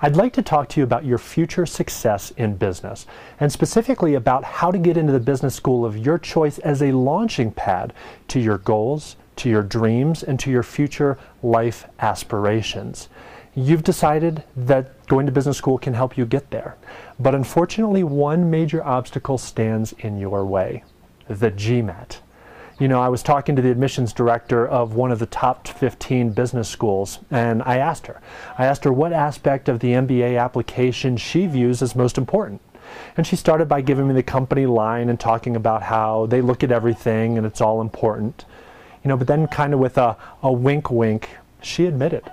I'd like to talk to you about your future success in business, and specifically about how to get into the business school of your choice as a launching pad to your goals, to your dreams, and to your future life aspirations. You've decided that going to business school can help you get there, but unfortunately one major obstacle stands in your way: the GMAT. You know, I was talking to the admissions director of one of the top 15 business schools, and I asked her what aspect of the MBA application she views as most important. And she started by giving me the company line and talking about how they look at everything and it's all important. You know, but then kind of with a wink wink, she admitted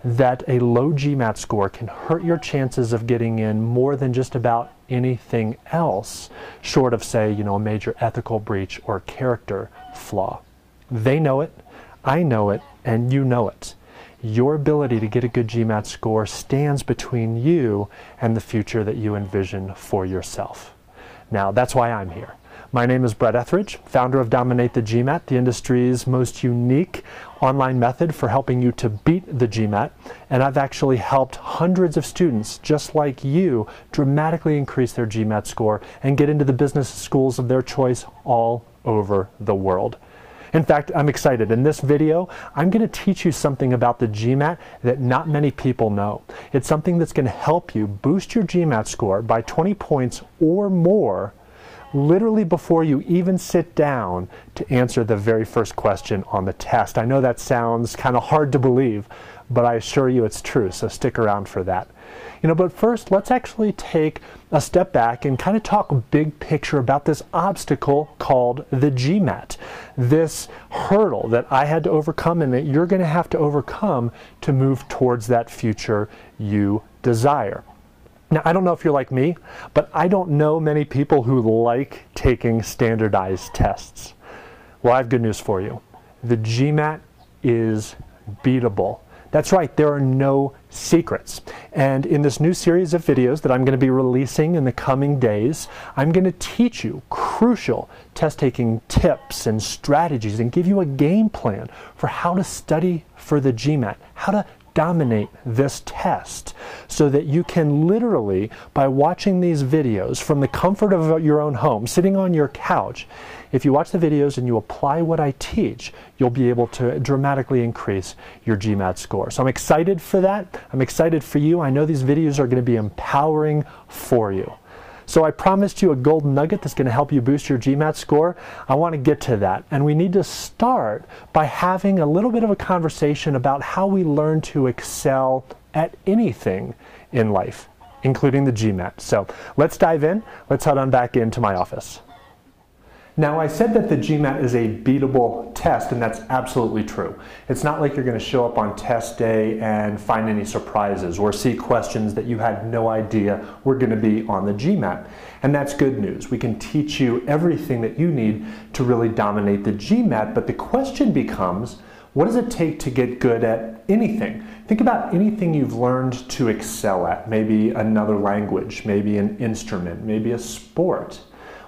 that a low GMAT score can hurt your chances of getting in more than just about anything else, short of, say, you know, a major ethical breach or character flaw. They know it, I know it, and you know it. Your ability to get a good GMAT score stands between you and the future that you envision for yourself. Now, that's why I'm here. My name is Brett Etheridge, founder of Dominate the GMAT, the industry's most unique online method for helping you to beat the GMAT. And I've actually helped hundreds of students just like you dramatically increase their GMAT score and get into the business schools of their choice all over the world. In fact, I'm excited. In this video, I'm going to teach you something about the GMAT that not many people know. It's something that's going to help you boost your GMAT score by 20 points or more literally before you even sit down to answer the very first question on the test. I know that sounds kind of hard to believe, but I assure you it's true, so stick around for that. You know, but first, let's actually take a step back and kind of talk big picture about this obstacle called the GMAT, this hurdle that I had to overcome and that you're going to have to overcome to move towards that future you desire. Now, I don't know if you're like me, but I don't know many people who like taking standardized tests. Well, I have good news for you. The GMAT is beatable. That's right, there are no secrets. And in this new series of videos that I'm going to be releasing in the coming days, I'm going to teach you crucial test-taking tips and strategies and give you a game plan for how to study for the GMAT, how to dominate this test, so that you can literally, by watching these videos from the comfort of your own home, sitting on your couch, if you watch the videos and you apply what I teach, you'll be able to dramatically increase your GMAT score. So I'm excited for that. I'm excited for you. I know these videos are going to be empowering for you. So I promised you a golden nugget that's going to help you boost your GMAT score. I want to get to that. And we need to start by having a little bit of a conversation about how we learn to excel at anything in life, including the GMAT. So let's dive in. Let's head on back into my office. Now, I said that the GMAT is a beatable test, and that's absolutely true. It's not like you're going to show up on test day and find any surprises or see questions that you had no idea were going to be on the GMAT. And that's good news. We can teach you everything that you need to really dominate the GMAT, but the question becomes, what does it take to get good at anything? Think about anything you've learned to excel at, maybe another language, maybe an instrument, maybe a sport.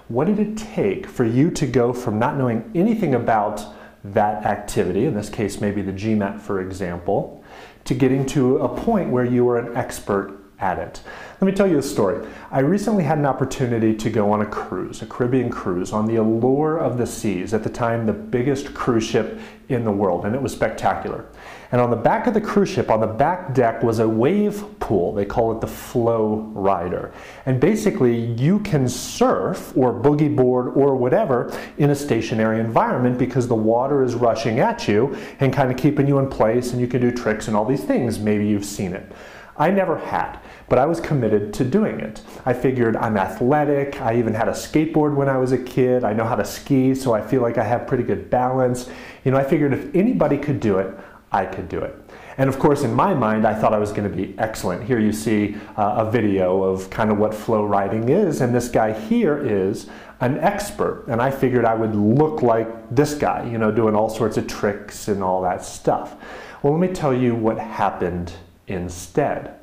What did it take for you to go from not knowing anything about that activity, in this case maybe the GMAT for example, to getting to a point where you were an expert at it? Let me tell you a story. I recently had an opportunity to go on a cruise, a Caribbean cruise, on the Allure of the Seas, at the time the biggest cruise ship in the world, and it was spectacular. And on the back of the cruise ship, on the back deck, was a wave pool. They call it the Flow Rider. And basically, you can surf or boogie board or whatever in a stationary environment because the water is rushing at you and kind of keeping you in place, and you can do tricks and all these things. Maybe you've seen it. I never had, but I was committed to doing it. I figured I'm athletic. I even had a skateboard when I was a kid. I know how to ski, so I feel like I have pretty good balance. You know, I figured if anybody could do it, I could do it. And of course, in my mind, I thought I was going to be excellent. Here you see a video of kind of what flow riding is, and this guy here is an expert. And I figured I would look like this guy, you know, doing all sorts of tricks and all that stuff. Well, let me tell you what happened instead.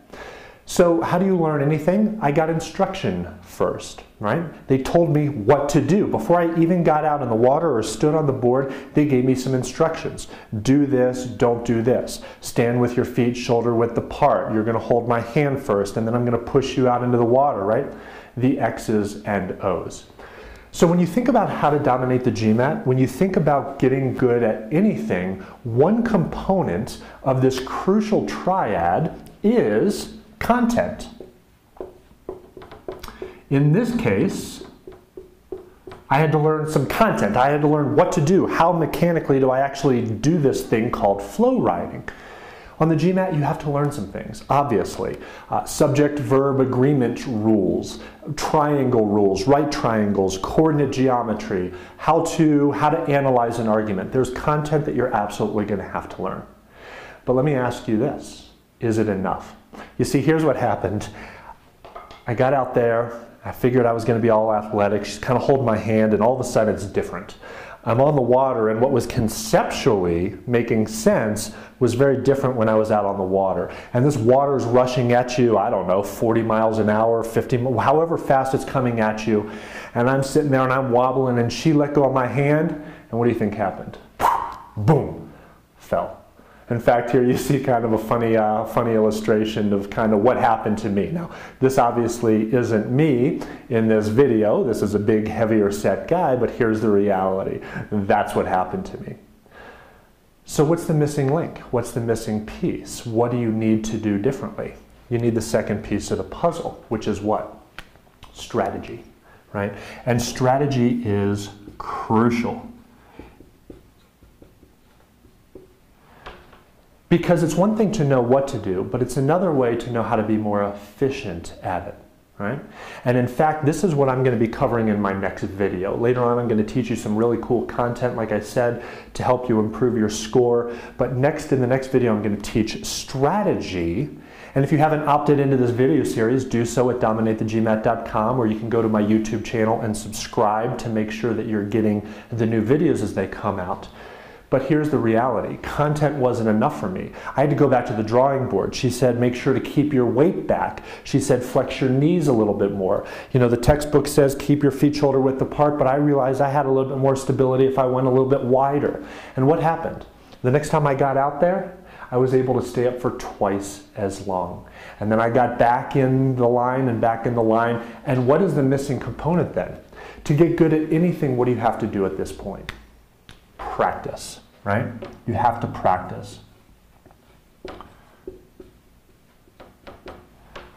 So how do you learn anything? I got instruction first, right? They told me what to do. Before I even got out in the water or stood on the board, they gave me some instructions. Do this, don't do this. Stand with your feet shoulder width apart. You're going to hold my hand first, and then I'm going to push you out into the water, right? The X's and O's. So when you think about how to dominate the GMAT, when you think about getting good at anything, one component of this crucial triad is content. In this case, I had to learn some content. I had to learn what to do. How mechanically do I actually do this thing called flow writing? On the GMAT, you have to learn some things, obviously. Subject-verb agreement rules, triangle rules, right triangles, coordinate geometry, how to analyze an argument. There's content that you're absolutely going to have to learn. But let me ask you this, is it enough? You see, here's what happened. I got out there, I figured I was going to be all athletic. She's kind of holding my hand, and all of a sudden it's different. I'm on the water, and what was conceptually making sense was very different when I was out on the water. And this water is rushing at you, I don't know, 40 miles an hour, 50, however fast it's coming at you. And I'm sitting there and I'm wobbling, and she let go of my hand, and what do you think happened? Boom, fell. In fact, here you see kind of a funny illustration of kind of what happened to me. Now, this obviously isn't me in this video. This is a big, heavier set guy, but here's the reality. That's what happened to me. So what's the missing link? What's the missing piece? What do you need to do differently? You need the second piece of the puzzle, which is what? Strategy, right? And strategy is crucial. Because it's one thing to know what to do, but it's another way to know how to be more efficient at it, right? And in fact, this is what I'm going to be covering in my next video. Later on, I'm going to teach you some really cool content, like I said, to help you improve your score. But in the next video, I'm going to teach strategy. And if you haven't opted into this video series, do so at dominathegmat.com, or you can go to my YouTube channel and subscribe to make sure that you're getting the new videos as they come out. But here's the reality. Content wasn't enough for me. I had to go back to the drawing board. She said, make sure to keep your weight back. She said, flex your knees a little bit more. You know, the textbook says keep your feet shoulder width apart, but I realized I had a little bit more stability if I went a little bit wider. And what happened? The next time I got out there, I was able to stay up for twice as long. And then I got back in the line and back in the line. And what is the missing component then? To get good at anything, what do you have to do at this point? Practice, right? You have to practice.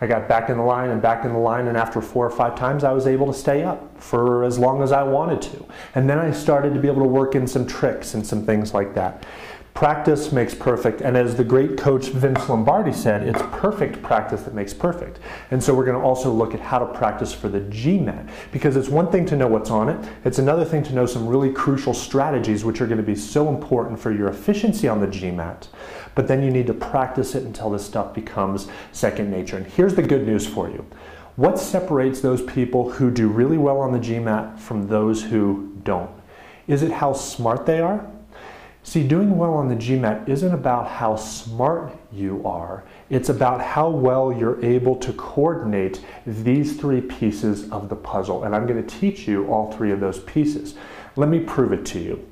I got back in the line and back in the line, and after 4 or 5 times I was able to stay up for as long as I wanted to. And then I started to be able to work in some tricks and some things like that. Practice makes perfect, and as the great coach Vince Lombardi said, it's perfect practice that makes perfect. And so we're going to also look at how to practice for the GMAT, because it's one thing to know what's on it, it's another thing to know some really crucial strategies which are going to be so important for your efficiency on the GMAT, but then you need to practice it until this stuff becomes second nature. And here's the good news for you. What separates those people who do really well on the GMAT from those who don't? Is it how smart they are? See, doing well on the GMAT isn't about how smart you are. It's about how well you're able to coordinate these 3 pieces of the puzzle. And I'm going to teach you all 3 of those pieces. Let me prove it to you.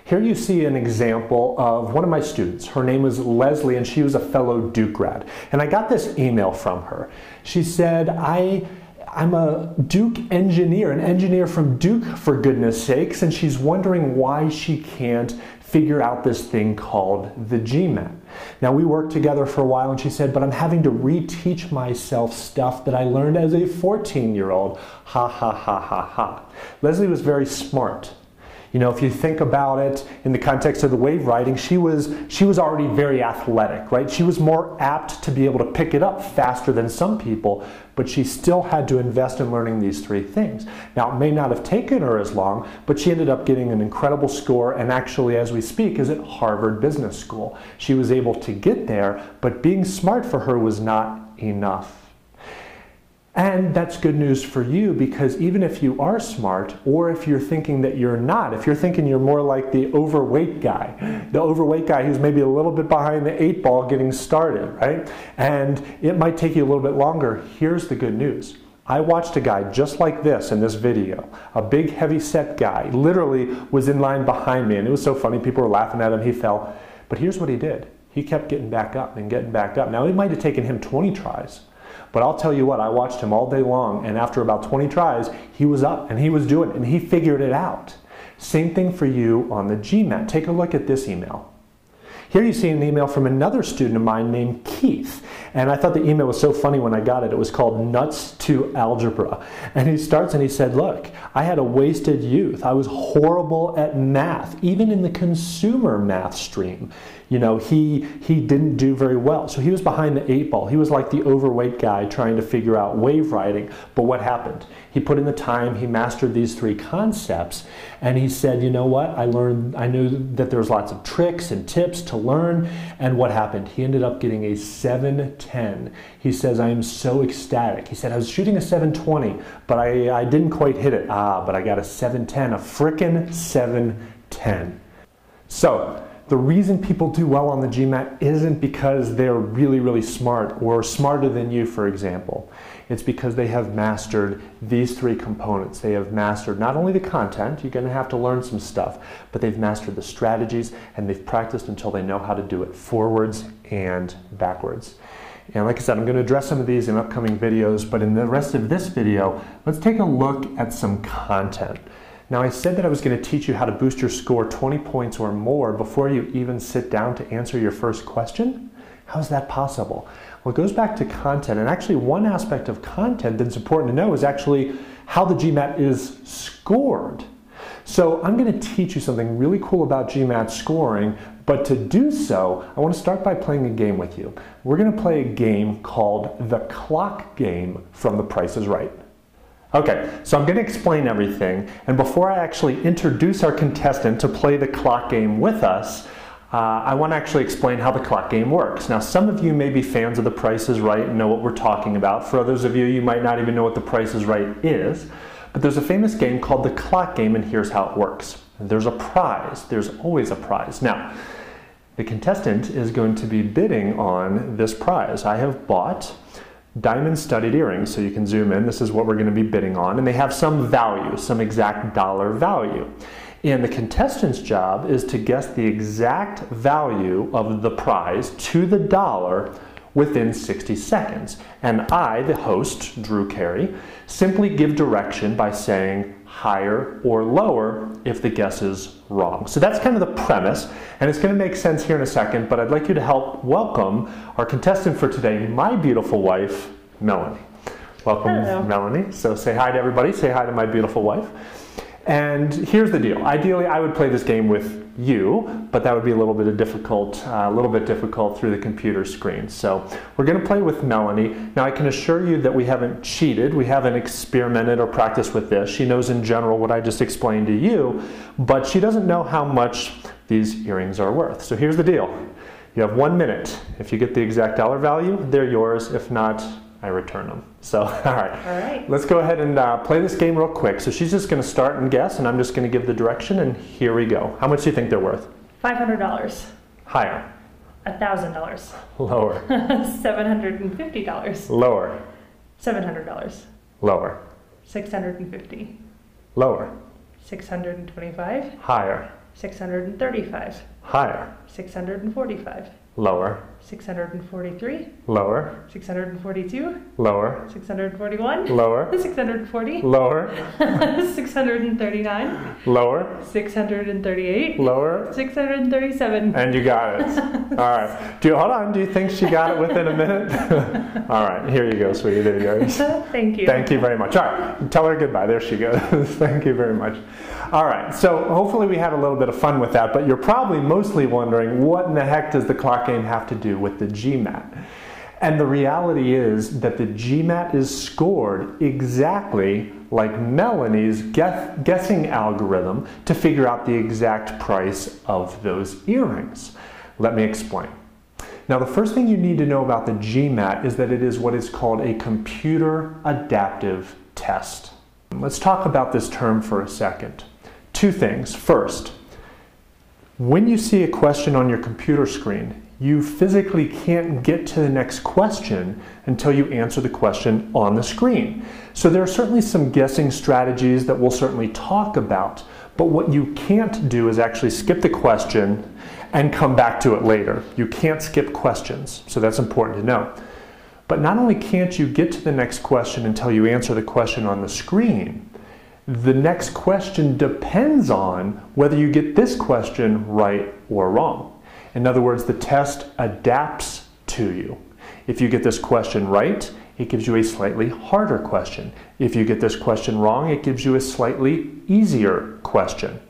Here you see an example of one of my students. Her name was Leslie, and she was a fellow Duke grad. And I got this email from her. She said, I'm a Duke engineer, an engineer from Duke, for goodness sakes, and she's wondering why she can't figure out this thing called the GMAT. Now, we worked together for a while, and she said, but I'm having to reteach myself stuff that I learned as a 14-year-old. Ha, ha, ha, ha, ha. Leslie was very smart. You know, if you think about it in the context of the wave riding, she was already very athletic, right? She was more apt to be able to pick it up faster than some people, but she still had to invest in learning these 3 things. Now, it may not have taken her as long, but she ended up getting an incredible score, and actually, as we speak, is at Harvard Business School. She was able to get there, but being smart for her was not enough. And that's good news for you, because even if you are smart, or if you're thinking that you're not, if you're thinking you're more like the overweight guy who's maybe a little bit behind the 8 ball getting started, right? And it might take you a little bit longer. Here's the good news. I watched a guy just like this in this video, a big heavy set guy, literally was in line behind me, and it was so funny, people were laughing at him, he fell. But here's what he did. He kept getting back up and getting back up. Now it might have taken him 20 tries, but I'll tell you what, I watched him all day long, and after about 20 tries, he was up and he was doing it and he figured it out. Same thing for you on the GMAT. Take a look at this email. Here you see an email from another student of mine named Keith. And I thought the email was so funny when I got it. It was called Nuts to Algebra. And he starts and he said, look, I had a wasted youth. I was horrible at math, even in the consumer math stream. You know, he didn't do very well. So he was behind the 8 ball. He was like the overweight guy trying to figure out wave riding. But what happened? He put in the time, he mastered these 3 concepts, and he said, you know what, I knew that there was lots of tricks and tips to learn, and what happened? He ended up getting a 710. He says, I am so ecstatic. He said, I was shooting a 720, but I didn't quite hit it. But I got a 710, a frickin' 710. So, the reason people do well on the GMAT isn't because they're really, really smart or smarter than you, for example. It's because they have mastered these 3 components. They have mastered not only the content, you're going to have to learn some stuff, but they've mastered the strategies, and they've practiced until they know how to do it forwards and backwards. And like I said, I'm going to address some of these in upcoming videos, but in the rest of this video, let's take a look at some content. Now, I said that I was going to teach you how to boost your score 20 points or more before you even sit down to answer your first question. How is that possible? Well, it goes back to content, and actually one aspect of content that's important to know is actually how the GMAT is scored. So I'm going to teach you something really cool about GMAT scoring, but to do so, I want to start by playing a game with you. We're going to play a game called the clock game from The Price is Right. Okay, so I'm going to explain everything, and before I actually introduce our contestant to play the clock game with us, I want to actually explain how the clock game works. Now, some of you may be fans of The Price is Right and know what we're talking about. For others of you, you might not even know what The Price is Right is. But there's a famous game called the clock game, and here's how it works. There's a prize. There's always a prize. Now, the contestant is going to be bidding on this prize. I have bought diamond-studded earrings, so you can zoom in. This is what we're going to be bidding on, and they have some value, some exact dollar value. And the contestant's job is to guess the exact value of the prize to the dollar within 60 seconds. And I, the host, Drew Carey, simply give direction by saying higher or lower if the guess is wrong. So that's kind of the premise, and it's going to make sense here in a second, but I'd like you to help welcome our contestant for today, my beautiful wife, Melanie. Welcome, hello. Melanie. So say hi to everybody. Say hi to my beautiful wife. And here's the deal. Ideally, I would play this game with you, but that would be a little bit difficult through the computer screen. So we're going to play with Melanie. Now, I can assure you that we haven't cheated. We haven't experimented or practiced with this. She knows in general what I just explained to you, but she doesn't know how much these earrings are worth. So here's the deal. You have 1 minute. If you get the exact dollar value, they're yours. If not, I return them. So, all right. Let's go ahead and play this game real quick. So she's just going to start and guess, and I'm just going to give the direction, and here we go. How much do you think they're worth? $500. Higher. $1,000. Lower. $750. Lower. $700. Lower. $650. Lower. $625. Higher. $635. Higher. $645. Lower. $643. Lower. $642. Lower. $641. Lower. $640. Lower. $639. Lower. $638. Lower. $637. And you got it. All right. Hold on. Do you think she got it within a minute? All right. Here you go, sweetie. There you go. Thank you. Thank you very much. All right. Tell her goodbye. There she goes. Thank you very much. All right. So hopefully we had a little bit of fun with that, but you're probably mostly wondering, what in the heck does the clock game have to do with the GMAT? And the reality is that the GMAT is scored exactly like Melanie's guessing algorithm to figure out the exact price of those earrings. Let me explain. Now, the first thing you need to know about the GMAT is that it is what is called a computer adaptive test. Let's talk about this term for a second. Two things. First, when you see a question on your computer screen, you physically can't get to the next question until you answer the question on the screen. So there are certainly some guessing strategies that we'll certainly talk about, but what you can't do is actually skip the question and come back to it later. You can't skip questions, so that's important to know. But not only can't you get to the next question until you answer the question on the screen, the next question depends on whether you get this question right or wrong. In other words, the test adapts to you. If you get this question right, it gives you a slightly harder question. If you get this question wrong, it gives you a slightly easier question.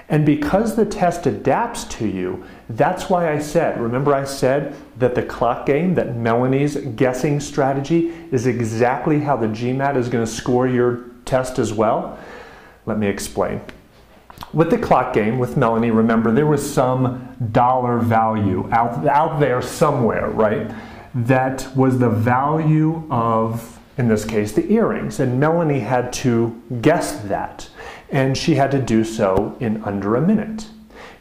And because the test adapts to you, that's why I said, remember I said that the clock game, that Melanie's guessing strategy is exactly how the GMAT is going to score your test as well? Let me explain. With the clock game, with Melanie, remember there was some dollar value out there somewhere, right? That was the value of, in this case, the earrings. And Melanie had to guess that. And she had to do so in under a minute.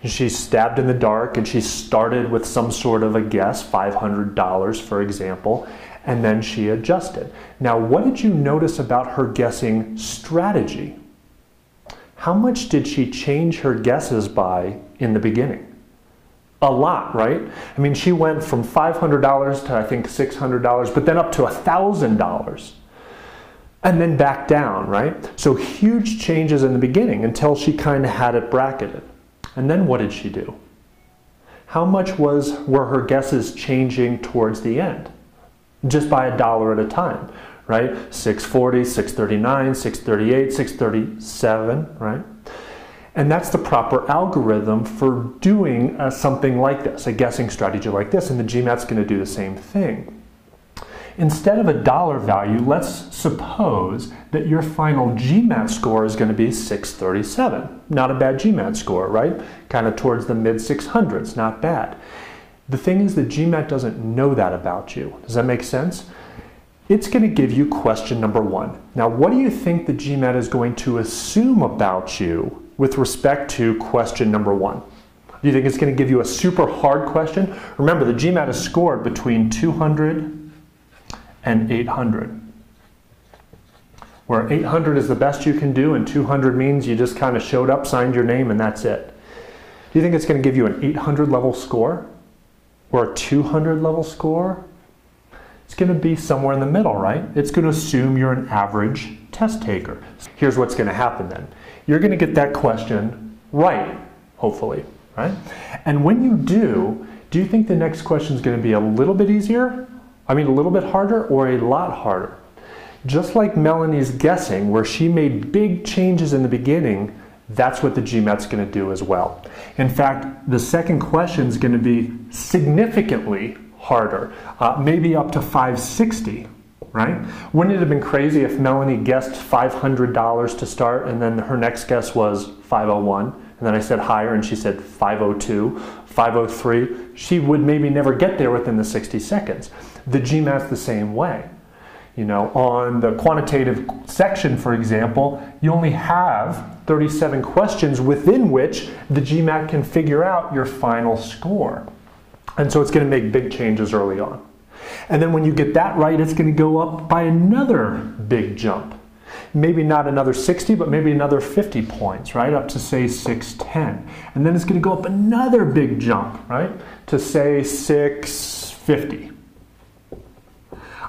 She stabbed in the dark and she started with some sort of a guess, $500 for example, and then she adjusted. Now, what did you notice about her guessing strategy? How much did she change her guesses by in the beginning? A lot, right? I mean, she went from $500 to I think $600, but then up to $1,000. And then back down, right? So huge changes in the beginning until she kind of had it bracketed. And then what did she do? How much were her guesses changing towards the end? Just by $1 at a time, right? 640, 639, 638, 637, right? And that's the proper algorithm for doing something like this, a guessing strategy like this, and the GMAT's going to do the same thing. Instead of a dollar value, let's suppose that your final GMAT score is going to be 637. Not a bad GMAT score, right? Kind of towards the mid 600s, not bad. The thing is that GMAT doesn't know that about you. Does that make sense? It's going to give you question number 1. Now, what do you think the GMAT is going to assume about you with respect to question number 1? Do you think it's going to give you a super hard question? Remember, the GMAT is scored between 200 and 800. Where 800 is the best you can do and 200 means you just kind of showed up, signed your name, and that's it. Do you think it's going to give you an 800 level score? Or a 200 level score? It's going to be somewhere in the middle, right? It's going to assume you're an average test taker. Here's what's going to happen then. You're going to get that question right, hopefully, right? And when you do you think the next question is going to be a little bit easier? I mean, a little bit harder or a lot harder? Just like Melanie's guessing, where she made big changes in the beginning, that's what the GMAT's going to do as well. In fact, the second question is going to be significantly harder, maybe up to 560, right? Wouldn't it have been crazy if Melanie guessed $500 to start and then her next guess was 501, and then I said higher and she said 502, 503? She would maybe never get there within the 60 seconds. The GMAT's the same way. You know, on the quantitative section, for example, you only have 37 questions within which the GMAT can figure out your final score. And so it's going to make big changes early on. And then when you get that right, it's going to go up by another big jump. Maybe not another 60, but maybe another 50 points, right? Up to say 610. And then it's going to go up another big jump, right? To say 650.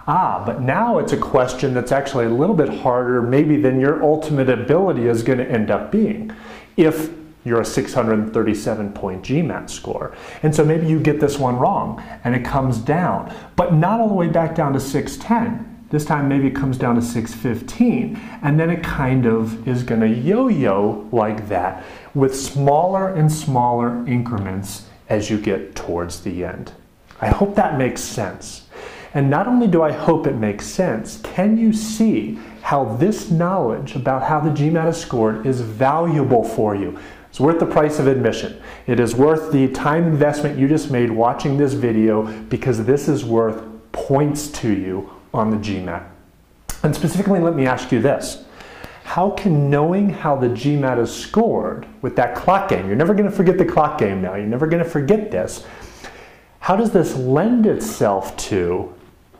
But now it's a question that's actually a little bit harder maybe than your ultimate ability is going to end up being if you're a 637 point GMAT score. And so maybe you get this one wrong and it comes down, but not all the way back down to 610. This time maybe it comes down to 615, and then it kind of is going to yo-yo like that with smaller and smaller increments as you get towards the end. I hope that makes sense. And not only do I hope it makes sense, can you see how this knowledge about how the GMAT is scored is valuable for you? It's worth the price of admission. It is worth the time investment you just made watching this video, because this is worth points to you on the GMAT. And specifically, let me ask you this. How can knowing how the GMAT is scored with that clock game, you're never going to forget the clock game now, you're never going to forget this, how does this lend itself to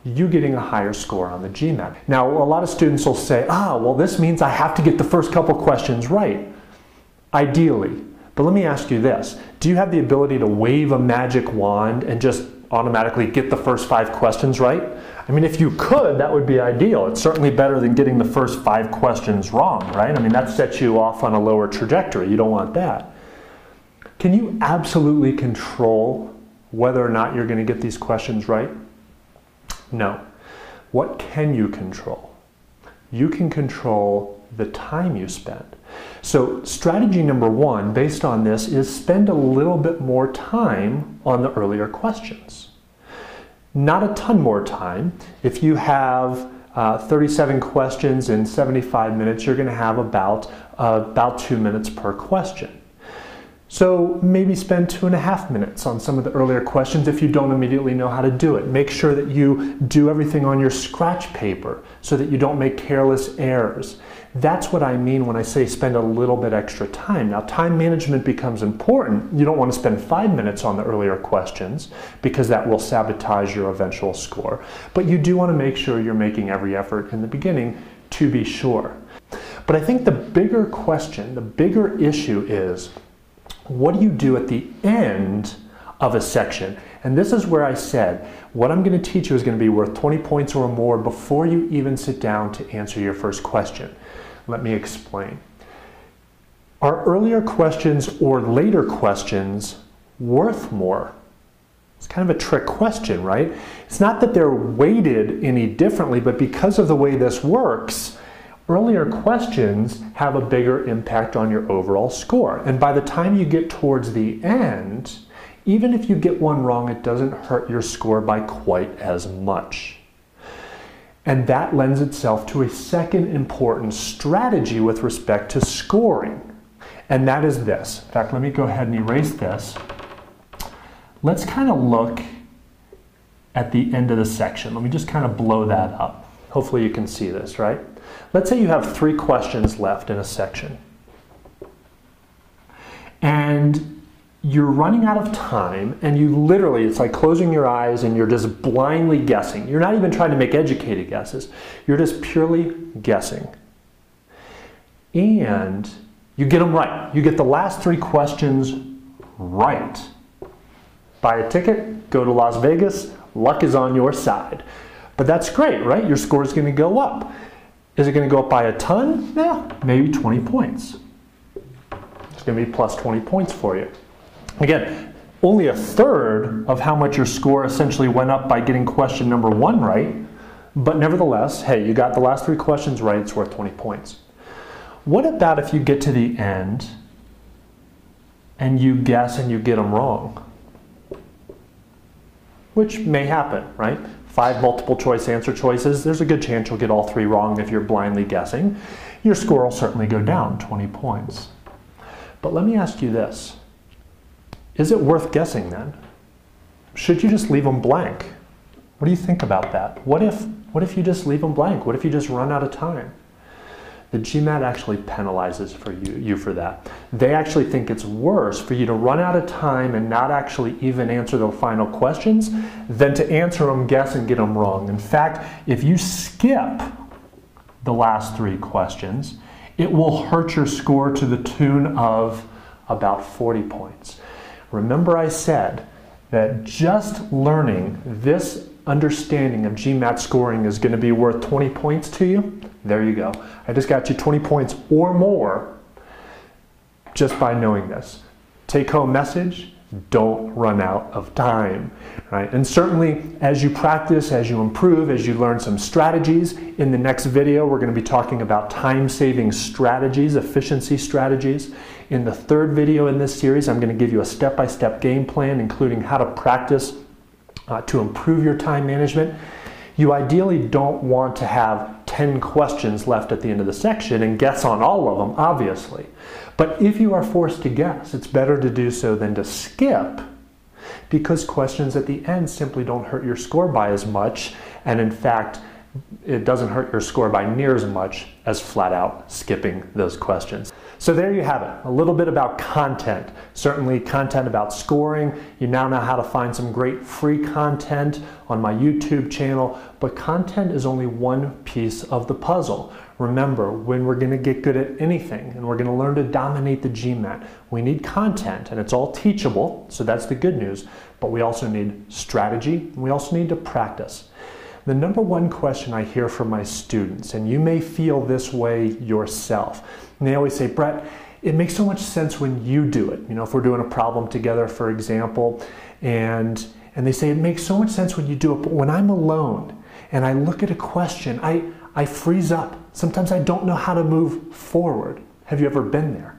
you getting a higher score on the GMAT? Now, a lot of students will say, well, this means I have to get the first couple questions right. Ideally. But let me ask you this. Do you have the ability to wave a magic wand and just automatically get the first 5 questions right? I mean, if you could, that would be ideal. It's certainly better than getting the first 5 questions wrong, right? I mean, that sets you off on a lower trajectory. You don't want that. Can you absolutely control whether or not you're going to get these questions right? No. What can you control? You can control the time you spend. So strategy number 1, based on this, is spend a little bit more time on the earlier questions. Not a ton more time. If you have 37 questions in 75 minutes, you're going to have about 2 minutes per question. So maybe spend 2.5 minutes on some of the earlier questions if you don't immediately know how to do it. Make sure that you do everything on your scratch paper so that you don't make careless errors. That's what I mean when I say spend a little bit extra time. Now, time management becomes important. You don't want to spend 5 minutes on the earlier questions because that will sabotage your eventual score. But you do want to make sure you're making every effort in the beginning to be sure. But I think the bigger question, the bigger issue is, what do you do at the end of a section? And this is where I said, what I'm going to teach you is going to be worth 20 points or more before you even sit down to answer your first question. Let me explain. Are earlier questions or later questions worth more? It's kind of a trick question, right? It's not that they're weighted any differently, but because of the way this works, earlier questions have a bigger impact on your overall score. And by the time you get towards the end, even if you get one wrong, it doesn't hurt your score by quite as much. And that lends itself to a second important strategy with respect to scoring. And that is this. In fact, let me go ahead and erase this. Let's kind of look at the end of the section. Let me just kind of blow that up. Hopefully you can see this, right? Let's say you have 3 questions left in a section. And you're running out of time, and you literally, it's like closing your eyes and you're just blindly guessing. You're not even trying to make educated guesses. You're just purely guessing. And you get them right. You get the last 3 questions right. Buy a ticket, go to Las Vegas, luck is on your side. But that's great, right? Your score is going to go up. Is it going to go up by a ton? Yeah, maybe 20 points. It's going to be plus 20 points for you. Again, only a third of how much your score essentially went up by getting question number 1 right, but nevertheless, hey, you got the last 3 questions right, it's worth 20 points. What about if you get to the end and you guess and you get them wrong? Which may happen, right? 5 multiple choice answer choices, there's a good chance you'll get all 3 wrong if you're blindly guessing. Your score will certainly go down 20 points. But let me ask you this. Is it worth guessing then? Should you just leave them blank? What do you think about that? What if you just leave them blank? What if you just run out of time? The GMAT actually penalizes you for that. They actually think it's worse for you to run out of time and not actually even answer the final questions than to answer them, guess, and get them wrong. In fact, if you skip the last 3 questions, it will hurt your score to the tune of about 40 points. Remember I said that just learning this understanding of GMAT scoring is going to be worth 20 points to you? There you go. I just got you 20 points or more just by knowing this. Take home message, don't run out of time, right? And certainly as you practice, as you improve, as you learn some strategies, in the next video we're going to be talking about time-saving strategies, efficiency strategies. In the 3rd video in this series, I'm going to give you a step-by-step game plan, including how to practice to improve your time management. You ideally don't want to have 10 questions left at the end of the section and guess on all of them, obviously. But if you are forced to guess, it's better to do so than to skip, because questions at the end simply don't hurt your score by as much, and in fact, it doesn't hurt your score by near as much as flat out skipping those questions. So there you have it, a little bit about content. Certainly content about scoring. You now know how to find some great free content on my YouTube channel, but content is only one piece of the puzzle. Remember, when we're going to get good at anything and we're going to learn to dominate the GMAT, we need content, and it's all teachable, so that's the good news, but we also need strategy, and we also need to practice. The number one question I hear from my students, and you may feel this way yourself, and they always say, Brett, it makes so much sense when you do it. You know, if we're doing a problem together, for example, and they say it makes so much sense when you do it, but when I'm alone and I look at a question, I freeze up. Sometimes I don't know how to move forward. Have you ever been there?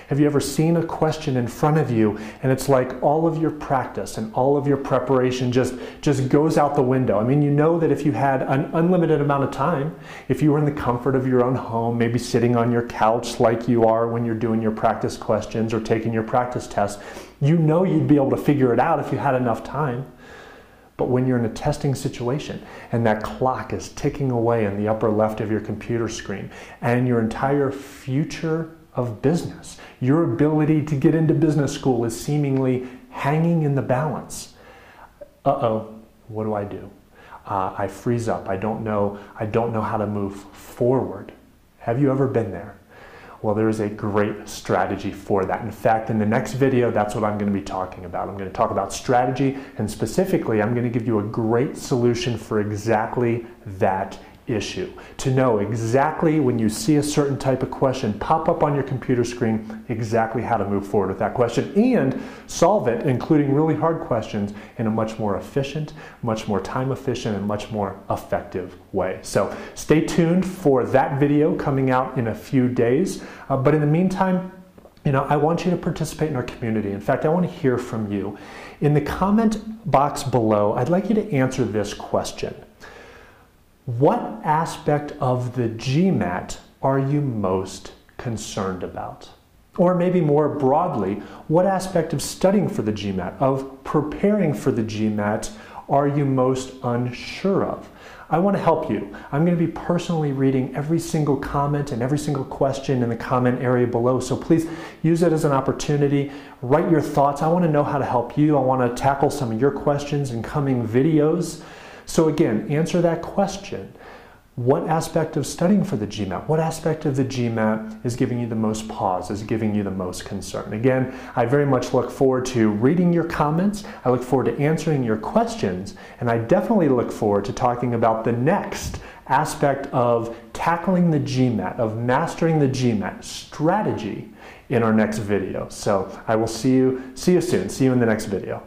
Have you ever seen a question in front of you and it's like all of your practice and all of your preparation just goes out the window? I mean, you know that if you had an unlimited amount of time, if you were in the comfort of your own home, maybe sitting on your couch like you are when you're doing your practice questions or taking your practice test, you know you'd be able to figure it out if you had enough time. But when you're in a testing situation and that clock is ticking away in the upper left of your computer screen and your entire future of business, your ability to get into business school is seemingly hanging in the balance. What do I do? I freeze up. I don't know how to move forward. Have you ever been there? Well, there is a great strategy for that. In fact, in the next video, that's what I'm going to be talking about. I'm going to talk about strategy, and specifically, I'm going to give you a great solution for exactly that issue. To know exactly when you see a certain type of question pop up on your computer screen, exactly how to move forward with that question and solve it, including really hard questions, in a much more efficient, much more time efficient, and much more effective way. So stay tuned for that video coming out in a few days. But in the meantime, I want you to participate in our community. In fact, I want to hear from you. In the comment box below, I'd like you to answer this question. What aspect of the GMAT are you most concerned about? Or maybe more broadly, what aspect of studying for the GMAT, of preparing for the GMAT, are you most unsure of? I want to help you. I'm going to be personally reading every single comment and every single question in the comment area below, so please use it as an opportunity. Write your thoughts. I want to know how to help you. I want to tackle some of your questions in coming videos. So again, answer that question. What aspect of studying for the GMAT, what aspect of the GMAT is giving you the most pause, is giving you the most concern? Again, I very much look forward to reading your comments. I look forward to answering your questions. And I definitely look forward to talking about the next aspect of tackling the GMAT, of mastering the GMAT strategy in our next video. So I will see you soon. See you in the next video.